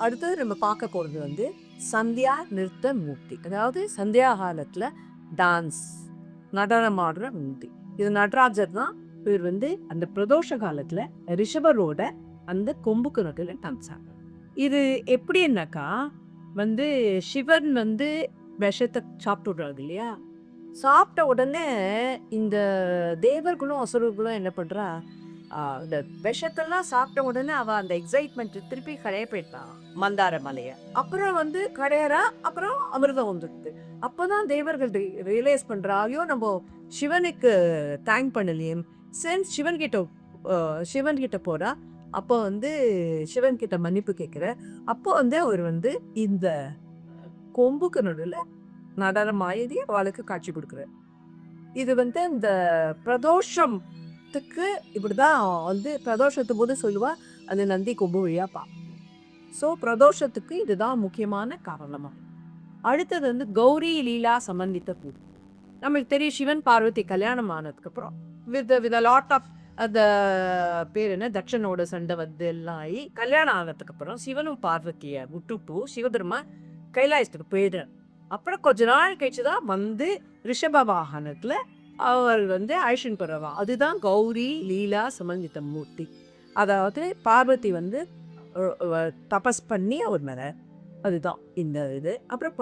அடுத்தது நம்ம பார்க்க போகிறது வந்து சந்தியா நிறுத்த மூர்த்தி. அதாவது சந்தியா காலத்தில் டான்ஸ் நடனமாடுற மூர்த்தி. இது நடராஜர் தான். இவர் வந்து அந்த பிரதோஷ காலத்தில் ரிஷபரோட அந்த கொம்புக்கு நடுவில் டான்ஸ் ஆடுறார். இது எப்படின்னாக்கா வந்து சிவன் வந்து விஷத்தை சாப்பிட்டு விடுறாரு இல்லையா? சாப்பிட்ட உடனே இந்த தேவர்களும் அசுரர்களும் என்ன பண்ணுறா, இந்த விஷத்தெல்லாம் சாப்பிட்ட உடனே அவள் அந்த எக்ஸைட்மெண்ட் திருப்பி கரைய போயிட்டான் மந்தார மலையை. அப்புறம் வந்து கரையறா, அப்புறம் அமிர்தம் வந்துடுது. அப்போதான் தேவர்கள் ரியலைஸ் பண்ணுறா, ஐயோ நம்ம சிவனுக்கு தேங்க் பண்ணலையே. சென்ஸ் சிவன் கிட்ட போகிறா. அப்போ வந்து சிவன் கிட்ட மன்னிப்பு கேட்குற. அப்போ வந்து அவர் வந்து இந்த கொம்புக்கு நடுவில் நடனமாயதி அவளுக்கு காட்சி கொடுக்குறார். இது வந்து இந்த பிரதோஷத்துக்கு இப்படிதான் வந்து பிரதோஷத்து போது சொல்லுவா அந்த நந்தி கொம்பு வழியா பா. ஸோ பிரதோஷத்துக்கு இதுதான் முக்கியமான காரணமா. அடுத்தது வந்து கௌரி லீலா சம்பந்தித்த பூ. நம்மளுக்கு தெரியும் சிவன் பார்வதி கல்யாணம் ஆனதுக்கு அப்புறம் வித் லாட் ஆஃப் அந்த பேர் என்ன தட்சனோட சண்டை வந்து எல்லாம் ஆகி கல்யாணம் ஆனதுக்கு அப்புறம் சிவனும் பார்வதியை விட்டுட்டு சிவபெருமான் கைலாயத்துக்கு போயிடுறார். அப்புறம் கொஞ்ச நாள் கழிச்சுதான் வந்து ரிஷப வாகனத்துல அவர் வந்து அழிஷன் பெறவா. அதுதான் கௌரி லீலா சம்பந்தித்த மூர்த்தி. அதாவது பார்வதி வந்து தபஸ் பண்ணி அவர் மேல, அதுதான் இந்த இது. அப்புறம்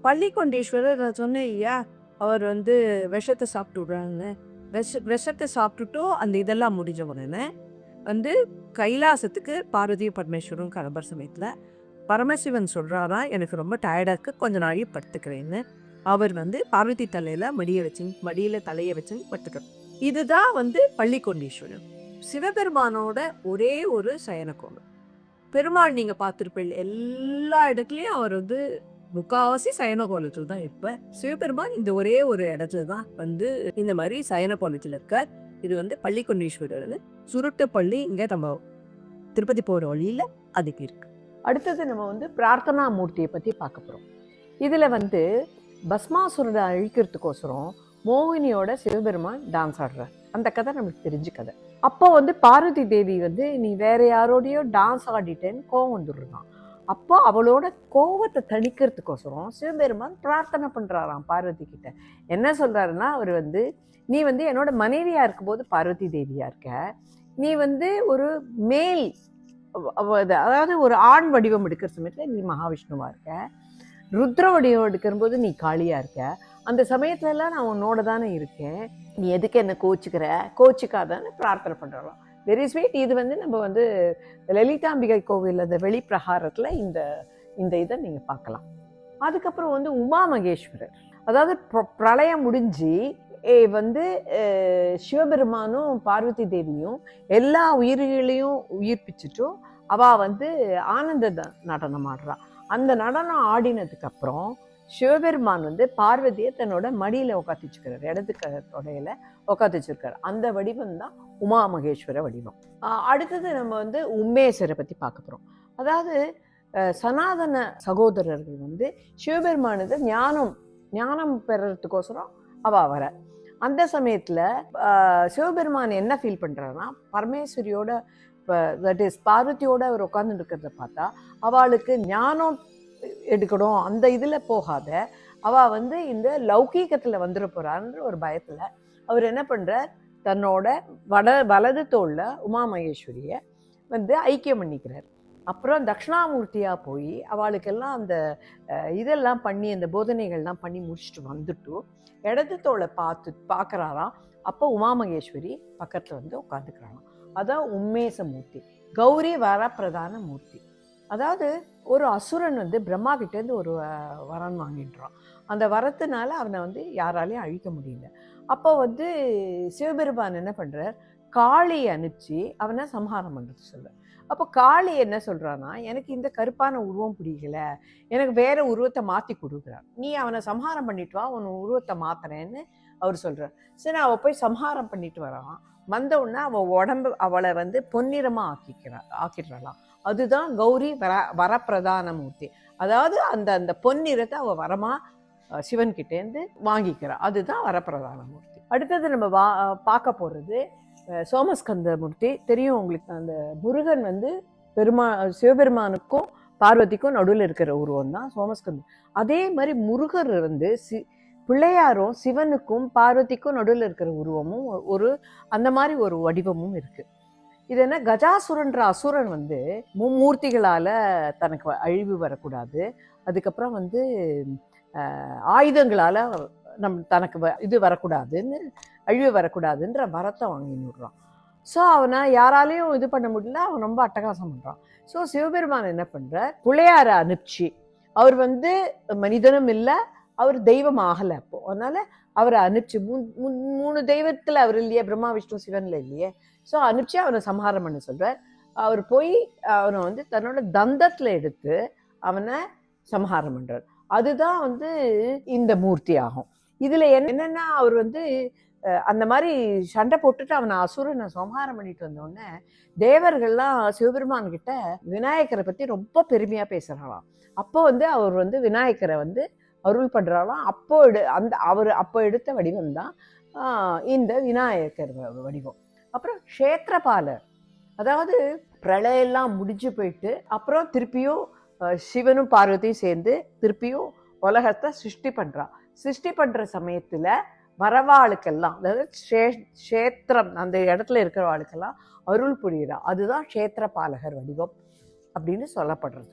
பள்ளிக்கொண்டீஸ்வரர் நான் சொன்னேன் இல்லையா, அவர் வந்து விஷத்தை சாப்பிட்டு விடுறாங்க. விஷத்தை சாப்பிட்டுட்டோ அந்த இதெல்லாம் முடிஞ்ச உடனே வந்து கைலாசத்துக்கு பார்வதியும் பரமேஸ்வரும் கிளம்புற சமயத்தில் பரமசிவன் சொல்கிறாரா, எனக்கு ரொம்ப டயர்டாக இருக்குது, கொஞ்ச நாளைக்கு படுத்துக்கிறேன்னு. அவர் வந்து பார்வதி மடியில் தலையை வச்சு படுத்துக்கிறார். இதுதான் வந்து பள்ளிக்கொண்டீஸ்வரர். சிவபெருமானோட ஒரே ஒரு சயனக்கோலம். பெருமாள் நீங்கள் பார்த்துருப்பீங்க, எல்லா இடத்துலையும் அவர் வந்து முக்காவாசி சயன கோலத்தில் தான் இருப்பார். சிவபெருமான் இந்த ஒரே ஒரு இடத்துல தான் வந்து இந்த மாதிரி சயன கோலத்தில் இருக்கார். இது வந்து பள்ளிக்கொண்டீஸ்வரர். சுருட்டப்பள்ளி இங்கே நம்ம திருப்பதி போகிற வழியில் அதுக்கு இருக்கு. அடுத்தது நம்ம வந்து பிரார்த்தனா மூர்த்தியை பற்றி பார்க்க போகிறோம். இதில் வந்து பஸ்மாசுரனை அழிக்கிறதுக்கோசரம் மோகினியோட சிவபெருமான் டான்ஸ் ஆடுறார். அந்த கதை நம்மளுக்கு தெரிஞ்ச கதை. அப்போ வந்து பார்வதி தேவி வந்து நீ வேற யாரோடையோ டான்ஸ் ஆடிட்டேன்னு கோவம் வந்துடுறான். அப்போ அவளோட கோவத்தை தணிக்கிறதுக்கோசரம் சிவபெருமான் பிரார்த்தனை பண்ணுறாராம் பார்வதி கிட்ட. என்ன சொல்கிறாருன்னா, அவர் வந்து நீ வந்து என்னோட மனைவியாக இருக்கும்போது பார்வதி தேவியாக இருக்க, நீ வந்து ஒரு மேல் அதாவது ஒரு ஆண் வடிவம் எடுக்கிற சமயத்தில் நீ மகாவிஷ்ணுவாக இருக்க, ருத்ர வடிவம் எடுக்கும்போது நீ காளியாக இருக்க. அந்த சமயத்துலலாம் நான் உன்னோட தானே இருக்கேன், நீ எதுக்கு என்ன கோச்சிக்காதான்னு பிரார்த்தனை பண்ணுறோம். Very sweet. இது வந்து நம்ம வந்து லலிதாம்பிகை கோவில் அந்த வெளிப்பிரகாரத்தில் இந்த இதை நீங்கள் பார்க்கலாம். அதுக்கப்புறம் வந்து உமா மகேஸ்வரர், அதாவது பிரளயம் முடிஞ்சு வந்து சிவபெருமானும் பார்வதி தேவியும் எல்லா உயிர்களையும் உயிர்ப்பிச்சுட்டும் அவள் வந்து ஆனந்த நடனம் ஆடுறா. அந்த நடனம் ஆடினதுக்கு அப்புறம் சிவபெருமான் வந்து பார்வதியை தன்னோட மடியில் உட்காந்து வச்சுக்கிறார், இடது தொடையில உட்காந்து வச்சிருக்காரு. அந்த வடிவம் தான் உமா மகேஸ்வர வடிவம். அடுத்தது நம்ம வந்து உம்மேஸ்வரை பற்றி பார்க்க போகிறோம். அதாவது சனாதன சகோதரர்கள் வந்து சிவபெருமானது ஞானம் பெறறதுக்கோசரம் வர அந்த சமயத்தில் சிவபெருமான் என்ன ஃபீல் பண்ணுறாருன்னா, பரமேஸ்வரியோட தட் இஸ் பார்வதியோட அவர் உட்காந்துட்டு இருக்கிறத பார்த்தா அவளுக்கு ஞானம் எடுக்கணும், அந்த இதில் போகாத அவள் வந்து இந்த லௌகீகத்தில் வந்துட போகிறான்ற ஒரு பயத்தில் அவர் என்ன பண்ணுறார், தன்னோட வலது தோளில் உமா மகேஸ்வரியை வந்து ஐக்கியம் பண்ணிக்கிறார். அப்புறம் தட்சிணாமூர்த்தியாக போய் அவளுக்கெல்லாம் அந்த இதெல்லாம் பண்ணி அந்த போதனைகள்லாம் பண்ணி முடிச்சுட்டு வந்துட்டு இடது தோளை பார்க்குறாராம். அப்போ உமா மகேஸ்வரி பக்கத்தில் வந்து உட்காந்துக்கிறாராம். அதான் உம்மேச மூர்த்தி. கௌரி வரப்பிரதான மூர்த்தி. அதாவது ஒரு அசுரன் வந்து பிரம்மா கிட்டேருந்து ஒரு வரம் வாங்கிடுறான். அந்த வரத்தினால அவனை வந்து யாராலையும் அழிக்க முடியல. அப்போ வந்து சிவபெருமான் என்ன பண்ணுறார், காளியை அனுப்பிச்சு அவனை சம்ஹாரம் பண்ணுறது சொல்ல. அப்போ காளி என்ன சொல்கிறான்னா, எனக்கு இந்த கருப்பான உருவம் பிடிக்கல, எனக்கு வேற உருவத்தை மாற்றி கொடுக்குறார், நீ அவனை சம்ஹாரம் பண்ணிட்டு வா, அவன் உருவத்தை மாத்துறேன்னு அவர் சொல்கிறார். சரி, அவள் போய் சம்ஹாரம் பண்ணிட்டு வரான். வந்த உடனே அவளை வந்து பொன்னிறமாக ஆக்கிடுறாளாம். அதுதான் கௌரி வரப்பிரதான மூர்த்தி. அதாவது அந்த பொன்னிறத்தை அவள் வரமாக சிவன்கிட்டேருந்து வாங்கிக்கிறாள். அதுதான் வரப்பிரதான மூர்த்தி. அடுத்தது நம்ம பார்க்க போகிறது சோமஸ்கந்த மூர்த்தி. தெரியும் உங்களுக்கு, அந்த முருகன் வந்து சிவபெருமானுக்கும் பார்வதிக்கும் நடுவில் இருக்கிற உருவம் தான் சோமஸ்கந்தர். அதே மாதிரி முருகர் வந்து பிள்ளையாரும் சிவனுக்கும் பார்வதிக்கும் நடுவில் இருக்கிற உருவமும் ஒரு அந்த மாதிரி ஒரு வடிவமும் இருக்கு. இது என்ன, கஜாசுரன்ற அசுரன் வந்து மும்மூர்த்திகளால தனக்கு அழிவு வரக்கூடாது, அதுக்கப்புறம் வந்து ஆயுதங்களால தனக்கு இது வரக்கூடாதுன்னு, அழிவு வரக்கூடாதுன்ற வரத்தை வாங்கினுடுறான். ஸோ அவனை யாராலையும் இது பண்ண முடியல, அவன் ரொம்ப அட்டகாசம் பண்ணுறான். ஸோ சிவபெருமான் என்ன பண்ணுறார், பிள்ளையார அனுப்பிச்சு, அவர் வந்து மனிதனும் இல்லை, அவர் தெய்வம் ஆகலை அப்போ, அதனால அவரை அனுப்பிச்சு 3 தெய்வத்தில் அவர் இல்லையே, பிரம்மா விஷ்ணு சிவன்ல இல்லையே, ஸோ அனுப்பிச்சு அவனை சம்ஹாரம் பண்ண சொல்றார். அவர் போய் அவனை வந்து தன்னோட தந்தத்தில் எடுத்து அவனை சம்ஹாரம் பண்றார். அதுதான் வந்து இந்த மூர்த்தி ஆகும். இதுல என்னன்னா, அவர் வந்து அந்த மாதிரி சண்டை போட்டுட்டு அவனை அசுரனை சம்ஹாரம் பண்ணிட்டு வந்தோடனே தேவர்கள்லாம் சிவபெருமான் கிட்ட விநாயகரை பத்தி ரொம்ப பெருமையா பேசுறாங்களாம். அப்போ வந்து அவர் வந்து விநாயகரை வந்து அருள் பண்றாலாம். அவர் அப்போ எடுத்த வடிவம் தான் இந்த விநாயகர் வடிவம். அப்புறம் க்ஷேத்திரபாலர், அதாவது பிரளயெல்லாம் முடிஞ்சு போயிட்டு அப்புறம் திருப்பியும் சிவனும் பார்வதியும் சேர்ந்து திருப்பியும் உலகத்தை சிருஷ்டி பண்ற சமயத்துல வரவாளுக்கெல்லாம், அதாவது க்ஷேத்திரம் அந்த இடத்துல இருக்கிறவாளுக்கெல்லாம் அருள் புரியுறா. அதுதான் க்ஷேத்திரபாலகர் வடிவம் அப்படின்னு சொல்லப்படுறது.